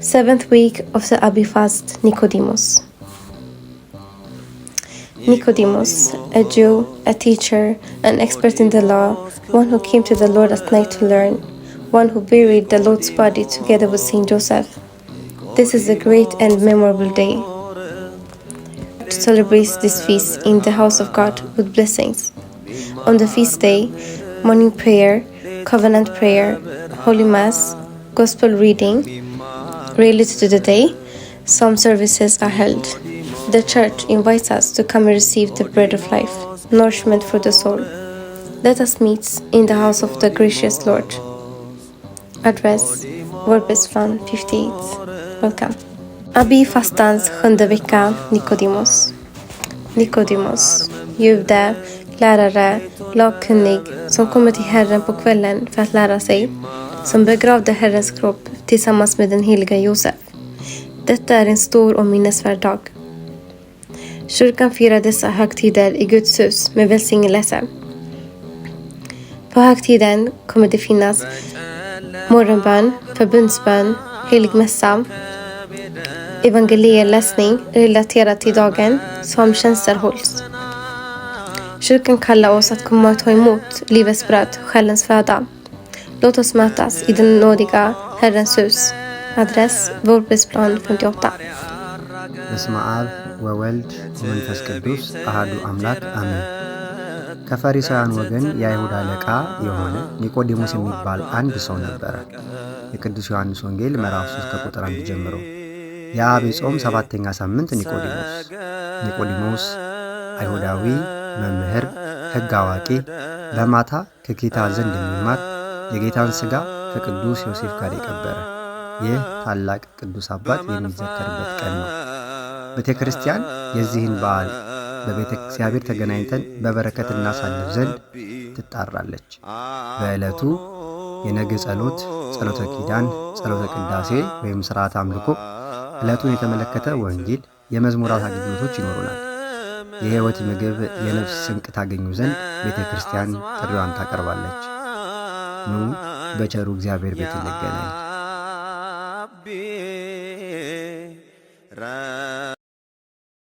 Seventh week of the Abi fast, Nicodemus. Nicodemus, a Jew, a teacher, an expert in the law, one who came to the Lord at night to learn, one who buried the Lord's body together with Saint Joseph. This is a great and memorable day to celebrate this feast in the house of God with blessings. On the feast day, morning prayer, covenant prayer, Holy Mass, Gospel reading related to the day, some services are held. The Church invites us to come and receive the bread of life, nourishment for the soul. Let us meet in the house of the gracious Lord. Address, Vårbergsplan 58. Welcome. Abi fastans 7:e vecka, Nicodemus. Nicodemus, jude, lärare, lagkunnig, som kommer till Herren på kvällen för att lära sig, som begravde Herrens kropp tillsammans med den heliga Josef. Detta är en stor och minnesvärd dag. Kyrkan firar dessa högtider i Guds hus med välsignelse. På högtiden kommer det finnas morgonbön, förbundsbön, helig mässa, evangelieläsning relaterat till dagen som tjänster hålls. Kyrkan kallar oss att komma och ta emot livets bröd, själens föda. Låt oss mötas i den nådiga Herrens hus. Adress, Vårbergsplan 58. በስመ አብ ወወልድ ወመንፈስ ቅዱስ አሐዱ አምላክ አሜን። ከፈሪሳውያን ወገን የአይሁድ አለቃ የሆነ ኒቆዲሞስ የሚባል አንድ ሰው ነበረ። የቅዱስ ዮሐንስ ወንጌል ምዕራፍ 3 ከቁጥር 1 ጀምሮ። የአብይ ጾም 7ኛ ሳምንት ኒቆዲሞስ አይሁዳዊ መምህር፣ ሕግ አዋቂ፣ በማታ ከጌታ ዘንድ የሚማር፣ የጌታን ሥጋ ከቅዱስ ዮሴፍ ጋር የቀበረ ይህ ታላቅ ቅዱስ አባት የሚዘከርበት ቀን ነው። ቤተ ክርስቲያን የዚህን በዓል በቤተ እግዚአብሔር ተገናኝተን በበረከት እናሳልፍ ዘንድ ትጣራለች። በዕለቱ የነገ ጸሎት፣ ጸሎተ ኪዳን፣ ጸሎተ ቅዳሴ ወይም ሥርዓተ አምልኮ፣ ዕለቱን የተመለከተ ወንጌል፣ የመዝሙራት አገልግሎቶች ይኖሩናል። የሕይወት ምግብ፣ የነፍስ ስንቅ ታገኙ ዘንድ ቤተ ክርስቲያን ጥሪዋን ታቀርባለች። ኑ በቸሩ እግዚአብሔር ቤት እንገናኝ።